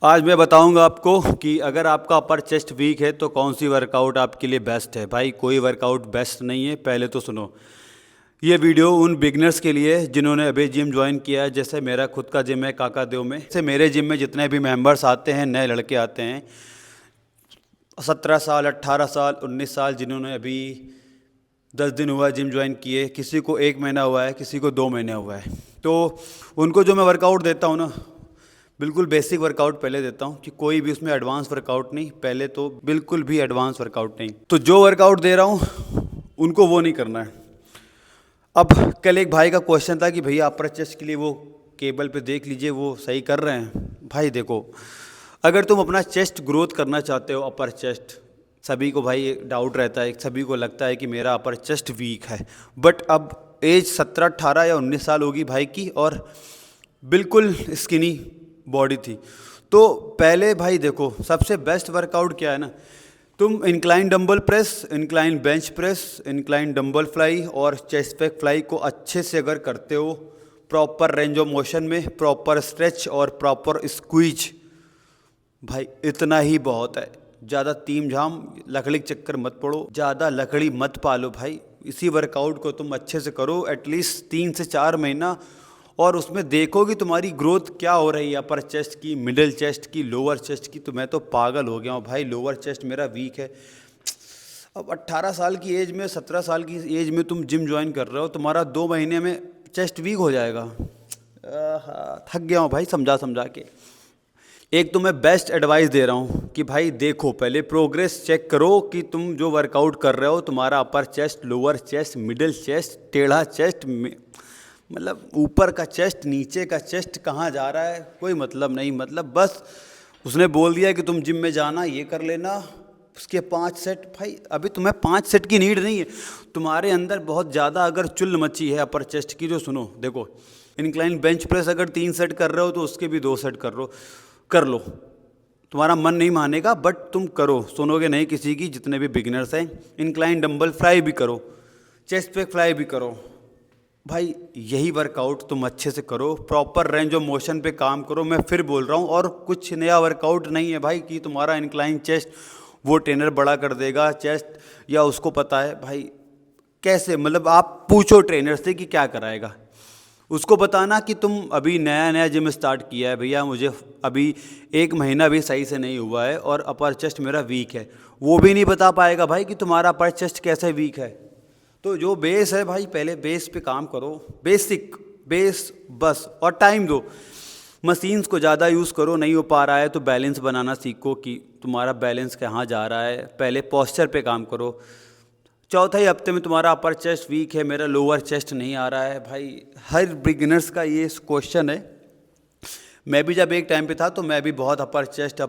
आज मैं बताऊंगा आपको कि अगर आपका अपर चेस्ट वीक है तो कौन सी वर्कआउट आपके लिए बेस्ट है। भाई कोई वर्कआउट बेस्ट नहीं है, पहले तो सुनो। ये वीडियो उन बिगनर्स के लिए है जिन्होंने अभी जिम ज्वाइन किया है। जैसे मेरा खुद का जिम है काकादेव में। जैसे मेरे जिम में जितने भी मेंबर्स आते हैं, नए लड़के आते हैं 17 साल, 18 साल, 19 साल, जिन्होंने अभी 10 दिन हुआ जिम ज्वाइन किए, किसी को 1 महीना हुआ है, किसी को 2 महीने हुआ है, तो उनको जो मैं वर्कआउट देता हूँ ना, बिल्कुल बेसिक वर्कआउट पहले देता हूँ कि कोई भी उसमें एडवांस वर्कआउट नहीं, पहले तो बिल्कुल भी एडवांस वर्कआउट नहीं। तो जो वर्कआउट दे रहा हूँ उनको वो नहीं करना है। अब कल एक भाई का क्वेश्चन था कि भैया अपर चेस्ट के लिए वो केबल पे देख लीजिए वो सही कर रहे हैं। भाई देखो, अगर तुम अपना चेस्ट ग्रोथ करना चाहते हो, अपर चेस्ट, सभी को भाई डाउट रहता है, सभी को लगता है कि मेरा अपर चेस्ट वीक है, बट अब एज 17, 18 या 19 साल होगी भाई की और बिल्कुल स्किनी बॉडी थी। तो पहले भाई देखो, सबसे बेस्ट वर्कआउट क्या है ना, तुम incline dumbbell press, incline bench press, incline dumbbell fly और चेस्ट पैक फ्लाई को अच्छे से अगर करते हो, प्रॉपर रेंज ऑफ मोशन में, प्रॉपर स्ट्रेच और प्रॉपर स्क्वीज, भाई इतना ही बहुत है। ज़्यादा तीम झाम लकड़ी के चक्कर मत पड़ो, ज़्यादा लकड़ी मत पालो भाई। इसी वर्कआउट को तुम अच्छे से करो एटलीस्ट 3 से 4 महीना, और उसमें देखो कि तुम्हारी ग्रोथ क्या हो रही है, अपर चेस्ट की, मिडिल चेस्ट की, लोअर चेस्ट की। तो मैं तो पागल हो गया हूँ भाई, लोअर चेस्ट मेरा वीक है। अब 18 साल की एज में, 17 साल की एज में तुम जिम ज्वाइन कर रहे हो, तुम्हारा 2 महीने में चेस्ट वीक हो जाएगा। थक गया हूँ भाई समझा समझा के। एक तो मैं बेस्ट एडवाइस दे रहा हूँ कि भाई देखो, पहले प्रोग्रेस चेक करो कि तुम जो वर्कआउट कर रहे हो, तुम्हारा अपर chest, lower chest, middle chest, टेढ़ा चेस्ट, मतलब ऊपर का चेस्ट, नीचे का चेस्ट कहाँ जा रहा है, कोई मतलब नहीं। मतलब बस उसने बोल दिया कि तुम जिम में जाना, ये कर लेना, उसके 5 सेट। भाई अभी तुम्हें 5 सेट की नीड नहीं है, तुम्हारे अंदर बहुत ज़्यादा अगर चुल मची है अपर चेस्ट की। जो सुनो देखो, इंक्लाइन बेंच प्रेस अगर 3 सेट कर रहे हो तो उसके भी 2 सेट कर लो। तुम्हारा मन नहीं मानेगा बट तुम करो, सुनोगे नहीं किसी की, जितने भी बिगिनर्स हैं। इंक्लाइन डंबल फ्लाई भी करो, चेस्ट पैक फ्लाई भी करो। भाई यही वर्कआउट तुम अच्छे से करो, प्रॉपर रेंज ऑफ मोशन पे काम करो। मैं फिर बोल रहा हूँ, और कुछ नया वर्कआउट नहीं है भाई कि तुम्हारा इंक्लाइन चेस्ट वो ट्रेनर बड़ा कर देगा चेस्ट, या उसको पता है भाई कैसे। मतलब आप पूछो ट्रेनर से कि क्या कराएगा, उसको बताना कि तुम अभी नया नया जिम स्टार्ट किया है भैया, मुझे अभी 1 महीना भी सही से नहीं हुआ है और अपर चेस्ट मेरा वीक है। वो भी नहीं बता पाएगा भाई कि तुम्हारा अपर चेस्ट कैसे वीक है। तो जो बेस है भाई, पहले बेस पे काम करो, बेसिक बेस बस, और टाइम दो। मशीन्स को ज़्यादा यूज़ करो, नहीं हो पा रहा है तो बैलेंस बनाना सीखो कि तुम्हारा बैलेंस कहाँ जा रहा है। पहले पोस्चर पे काम करो। चौथे ही हफ्ते में तुम्हारा अपर चेस्ट वीक है, मेरा लोअर चेस्ट नहीं आ रहा है। भाई हर बिगिनर्स का ये क्वेश्चन है। मैं भी जब एक टाइम पे था तो मैं भी बहुत अपर चेस्ट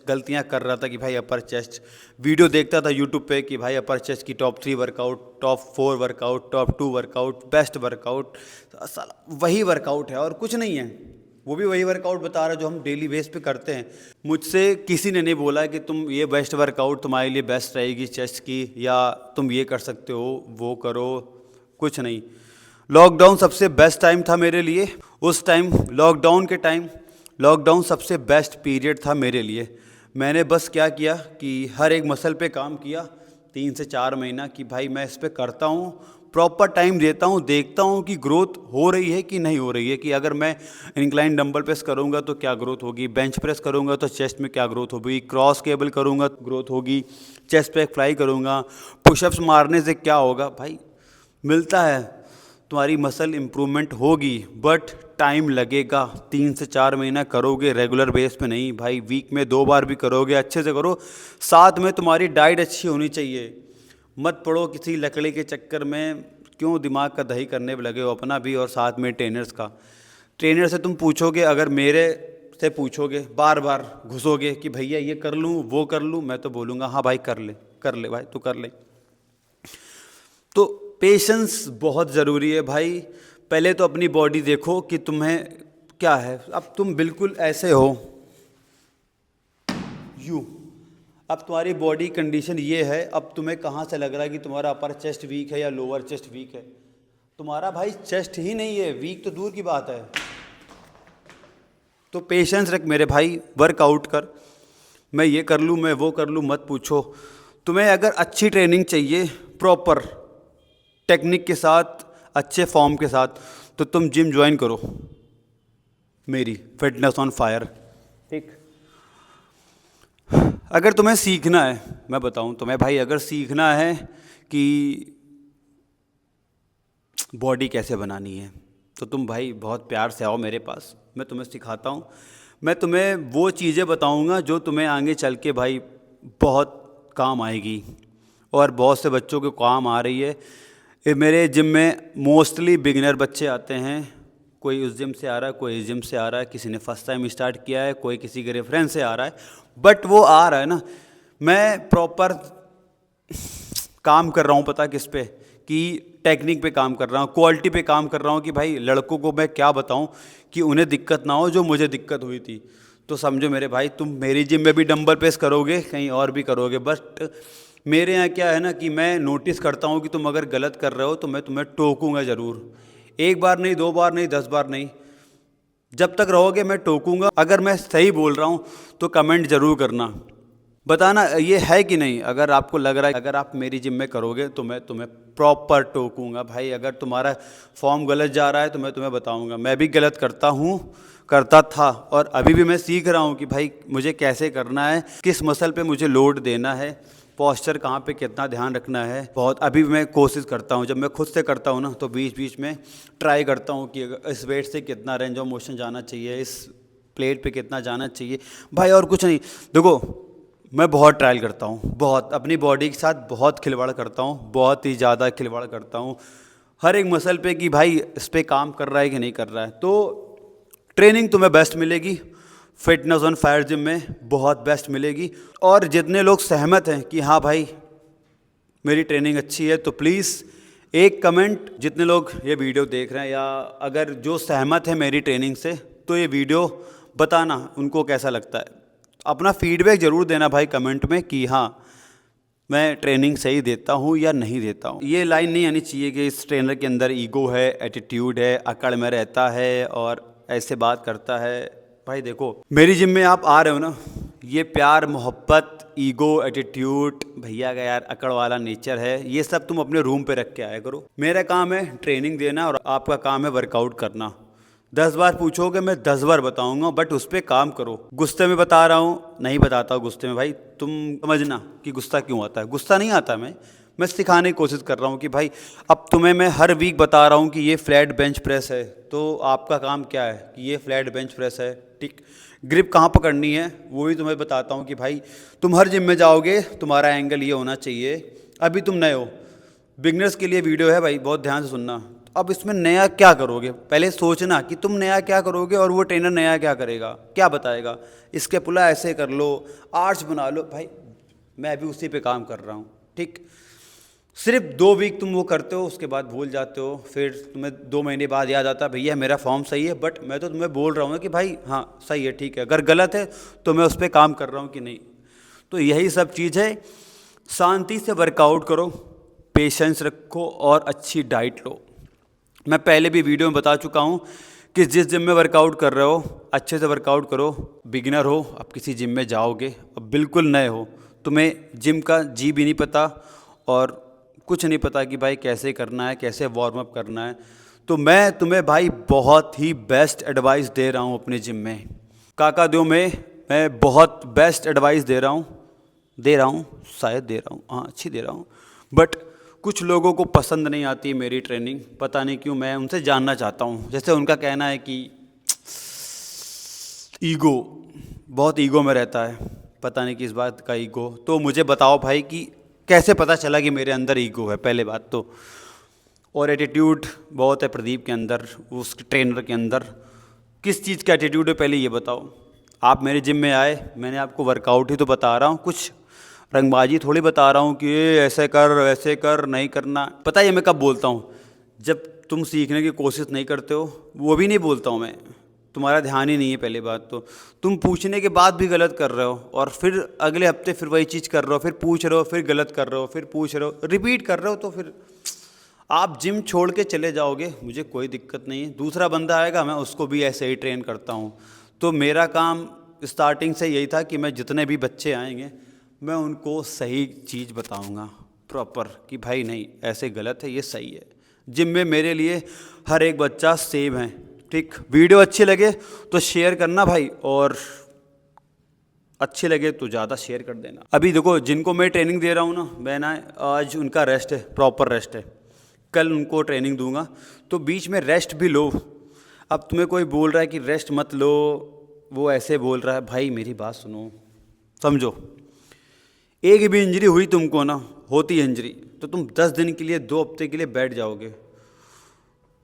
गलतियां कर रहा था कि भाई अपर चेस्ट, वीडियो देखता था यूट्यूब पे कि भाई अपर चेस्ट की top 3 workout, top 4 workout, top 2 workout, best workout. साला वही वर्कआउट है और कुछ नहीं है, वो भी वही वर्कआउट बता रहा है जो हम डेली बेस पे करते हैं। मुझसे किसी ने नहीं बोला कि तुम ये बेस्ट वर्कआउट तुम्हारे लिए बेस्ट रहेगी चेस्ट की, या तुम ये कर सकते हो, वो करो, कुछ नहीं। लॉकडाउन सबसे बेस्ट टाइम था मेरे लिए। उस टाइम लॉकडाउन सबसे बेस्ट पीरियड था मेरे लिए। मैंने बस क्या किया कि हर एक मसल पे काम किया 3 से 4 महीना, कि भाई मैं इस पे करता हूँ, प्रॉपर टाइम देता हूँ, देखता हूँ कि ग्रोथ हो रही है कि नहीं हो रही है। कि अगर मैं इंक्लाइन डंबल प्रेस करूँगा तो क्या ग्रोथ होगी, बेंच प्रेस करूँगा तो चेस्ट में क्या ग्रोथ होगी, क्रॉस केबल करूँगा तो ग्रोथ होगी, चेस्ट पैक फ्लाई करूँगा, पुशअप्स मारने से क्या होगा। भाई मिलता है, तुम्हारी मसल इम्प्रूवमेंट होगी, बट टाइम लगेगा। 3 से 4 महीना करोगे, रेगुलर बेस पे नहीं भाई, वीक में 2 बार भी करोगे, अच्छे से करो। साथ में तुम्हारी डाइट अच्छी होनी चाहिए। मत पड़ो किसी लकड़ी के चक्कर में, क्यों दिमाग का दही करने में लगे हो, अपना भी और साथ में ट्रेनर्स का। ट्रेनर से तुम पूछोगे, अगर मेरे से पूछोगे, बार बार घुसोगे कि भैया ये कर लूँ, वो कर लूँ, मैं तो बोलूँगा हाँ भाई कर ले भाई, तू कर ले। तो पेशेंस बहुत ज़रूरी है भाई। पहले तो अपनी बॉडी देखो कि तुम्हें क्या है। अब तुम बिल्कुल ऐसे हो, यूँ, अब तुम्हारी बॉडी कंडीशन ये है, अब तुम्हें कहाँ से लग रहा है कि तुम्हारा अपर चेस्ट वीक है या लोअर चेस्ट वीक है। तुम्हारा भाई चेस्ट ही नहीं है वीक, तो दूर की बात है। तो पेशेंस रख मेरे भाई, वर्कआउट कर। मैं ये कर लूँ, मैं वो कर लूँ, मत पूछो। तुम्हें अगर अच्छी ट्रेनिंग चाहिए, प्रॉपर टेक्निक के साथ, अच्छे फॉर्म के साथ, तो तुम जिम ज्वाइन करो मेरी, फिटनेस ऑन फायर। ठीक। अगर तुम्हें सीखना है, मैं बताऊं तुम्हें भाई, अगर सीखना है कि बॉडी कैसे बनानी है, तो तुम भाई बहुत प्यार से आओ मेरे पास, मैं तुम्हें सिखाता हूँ। मैं तुम्हें वो चीज़ें बताऊँगा जो तुम्हें आगे चल के भाई बहुत काम आएगी, और बहुत से बच्चों के काम आ रही है। ये मेरे जिम में मोस्टली बिगिनर बच्चे आते हैं। कोई उस जिम से आ रहा है, कोई इस जिम से आ रहा है, किसी ने फर्स्ट टाइम स्टार्ट किया है, कोई किसी के रेफरेंस से आ रहा है। बट वो आ रहा है ना, मैं प्रॉपर काम कर रहा हूँ, पता किस पे, कि टेक्निक पे काम कर रहा हूँ, क्वालिटी पे काम कर रहा हूँ, कि भाई लड़कों को मैं क्या बताऊँ कि उन्हें दिक्कत ना हो जो मुझे दिक्कत हुई थी। तो समझो मेरे भाई, तुम मेरी जिम में भी डंबल प्रेस करोगे, कहीं और भी करोगे, बट मेरे यहाँ क्या है ना कि मैं नोटिस करता हूँ कि तुम अगर गलत कर रहे हो तो मैं तुम्हें टोकूंगा ज़रूर। एक बार नहीं, 2 बार नहीं, 10 बार नहीं, जब तक रहोगे मैं टोकूंगा। अगर मैं सही बोल रहा हूँ तो कमेंट ज़रूर करना, बताना ये है कि नहीं। अगर आपको लग रहा है अगर आप मेरी जिम में करोगे तो मैं तुम्हें प्रॉपर टोकूंगा भाई। अगर तुम्हारा फॉर्म गलत जा रहा है तो मैं तुम्हें बताऊंगा। मैं भी गलत करता हूँ, करता था, और अभी भी मैं सीख रहा हूँ कि भाई मुझे कैसे करना है, किस मसल पे मुझे लोड देना है, पोस्चर कहाँ पे कितना ध्यान रखना है। बहुत अभी भी मैं कोशिश करता हूँ, जब मैं खुद से करता हूँ ना तो बीच बीच में ट्राई करता हूँ कि इस वेट से कितना रेंज ऑफ मोशन जाना चाहिए, इस प्लेट पे कितना जाना चाहिए भाई, और कुछ नहीं। देखो मैं बहुत ट्रायल करता हूँ, बहुत अपनी बॉडी के साथ बहुत खिलवाड़ करता हूँ, बहुत ही ज़्यादा खिलवाड़ करता हूँ हर एक मसल पे कि भाई इस पर काम कर रहा है कि नहीं कर रहा है। तो ट्रेनिंग तुम्हें बेस्ट मिलेगी, फिटनेस ऑन फायर जिम में बहुत बेस्ट मिलेगी। और जितने लोग सहमत हैं कि हाँ भाई मेरी ट्रेनिंग अच्छी है, तो प्लीज़ एक कमेंट, जितने लोग ये वीडियो देख रहे हैं या अगर जो सहमत है मेरी ट्रेनिंग से, तो ये वीडियो बताना उनको कैसा लगता है। अपना फीडबैक ज़रूर देना भाई कमेंट में कि हाँ मैं ट्रेनिंग सही देता हूँ या नहीं देता हूँ। ये लाइन नहीं आनी चाहिए कि इस ट्रेनर के अंदर ईगो है, एटीट्यूड है, अकड़ में रहता है और ऐसे बात करता है। भाई देखो मेरी जिम में आप आ रहे हो ना, ये प्यार मोहब्बत, ईगो, एटीट्यूड, भैया का यार अकड़ वाला नेचर है, ये सब तुम अपने रूम पे रख के आया करो। मेरा काम है ट्रेनिंग देना और आपका काम है वर्कआउट करना। 10 बार पूछोगे मैं 10 बार बताऊंगा, बट उस पर काम करो। गुस्से में बता रहा हूँ, नहीं बताता हूँ गुस्से में भाई, तुम समझना कि गुस्सा क्यों आता है। गुस्सा नहीं आता, मैं सिखाने की कोशिश कर रहा हूँ कि भाई अब तुम्हें मैं हर वीक बता रहा हूँ कि ये फ्लैट बेंच प्रेस है, तो आपका काम क्या है कि ये फ्लैट बेंच प्रेस है, ठीक। ग्रिप कहाँ पकड़नी है वो भी तुम्हें बताता हूँ कि भाई तुम हर जिम में जाओगे तुम्हारा एंगल ये होना चाहिए। अभी तुम नए हो, बिगनर्स के लिए वीडियो है भाई, बहुत ध्यान से सुनना। अब इसमें नया क्या करोगे, पहले सोचना कि तुम नया क्या करोगे और वो ट्रेनर नया क्या करेगा, क्या बताएगा। इसके पुला ऐसे कर लो, आर्च बना लो, भाई मैं अभी उसी पे काम कर रहा हूँ, ठीक। सिर्फ 2 वीक तुम वो करते हो, उसके बाद भूल जाते हो, फिर तुम्हें 2 महीने बाद याद आता है भैया मेरा फॉर्म सही है। बट मैं तो तुम्हें बोल रहा हूँ कि भाई हाँ सही है, ठीक है। अगर गलत है तो मैं उस पर काम कर रहा हूँ कि नहीं। तो यही सब चीज़ है, शांति से वर्कआउट करो, पेशेंस रखो और अच्छी डाइट लो। मैं पहले भी वीडियो में बता चुका हूँ कि जिस जिम में वर्कआउट कर रहे हो अच्छे से वर्कआउट करो। बिगिनर हो, अब किसी जिम में जाओगे, अब बिल्कुल नए हो, तुम्हें जिम का जी भी नहीं पता और कुछ नहीं पता कि भाई कैसे करना है, कैसे वार्म अप करना है, तो मैं तुम्हें भाई बहुत ही बेस्ट एडवाइस दे रहा हूँ अपने जिम में। काका दो में मैं बहुत बेस्ट एडवाइस दे रहा हूँ, शायद दे रहा हूँ, हाँ अच्छी दे रहा हूँ। बट कुछ लोगों को पसंद नहीं आती मेरी ट्रेनिंग, पता नहीं क्यों। मैं उनसे जानना चाहता हूँ, जैसे उनका कहना है कि ईगो, बहुत ईगो में रहता है, पता नहीं किस बात का ईगो। तो मुझे बताओ भाई कि कैसे पता चला कि मेरे अंदर ईगो है, पहले बात तो। और एटीट्यूड बहुत है प्रदीप के अंदर, उस ट्रेनर के अंदर। किस चीज़ का एटीट्यूड है पहले ये बताओ। आप मेरे जिम में आए, मैंने आपको वर्कआउट ही तो बता रहा हूँ, कुछ रंगबाजी थोड़ी बता रहा हूँ कि ये ऐसे कर वैसे कर, नहीं करना। पता है मैं कब बोलता हूँ, जब तुम सीखने की कोशिश नहीं करते हो, वो भी नहीं बोलता हूँ मैं, तुम्हारा ध्यान ही नहीं है पहली बात तो। तुम पूछने के बाद भी गलत कर रहे हो और फिर अगले हफ्ते फिर वही चीज़ कर रहे हो, फिर पूछ रहे हो, फिर गलत कर रहे हो, फिर पूछ रहे हो, रिपीट कर रहे हो, तो फिर आप जिम छोड़ के चले जाओगे, मुझे कोई दिक्कत नहीं है। दूसरा बंदा आएगा, मैं उसको भी ऐसे ही ट्रेन करता हूँ। तो मेरा काम स्टार्टिंग से यही था कि मैं जितने भी बच्चे आएंगे मैं उनको सही चीज़ बताऊंगा प्रॉपर, कि भाई नहीं ऐसे गलत है, ये सही है। जिम में मेरे लिए हर एक बच्चा सेम है। ठीक, वीडियो अच्छी लगे तो शेयर करना भाई, और अच्छे लगे तो ज़्यादा शेयर कर देना। अभी देखो जिनको मैं ट्रेनिंग दे रहा हूँ ना, मैं ना आज उनका रेस्ट है, प्रॉपर रेस्ट है, कल उनको ट्रेनिंग दूंगा, तो बीच में रेस्ट भी लो। अब तुम्हें कोई बोल रहा है कि रेस्ट मत लो, वो ऐसे बोल रहा है, भाई मेरी बात सुनो, समझो। एक भी इंजरी हुई तुमको ना, होती है इंजरी, तो तुम 10 दिन के लिए 2 हफ्ते के लिए बैठ जाओगे।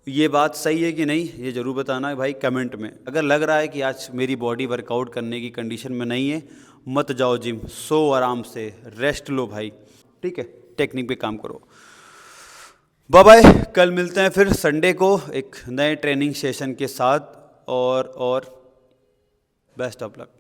ये बात सही है कि नहीं, ये ज़रूर बताना भाई कमेंट में। अगर लग रहा है कि आज मेरी बॉडी वर्कआउट करने की कंडीशन में नहीं है, मत जाओ जिम, सो आराम से रेस्ट लो भाई, ठीक है, टेक्निक पे काम करो। बाय बाय, कल मिलते हैं फिर संडे को एक नए ट्रेनिंग सेशन के साथ, और बेस्ट ऑफ लक।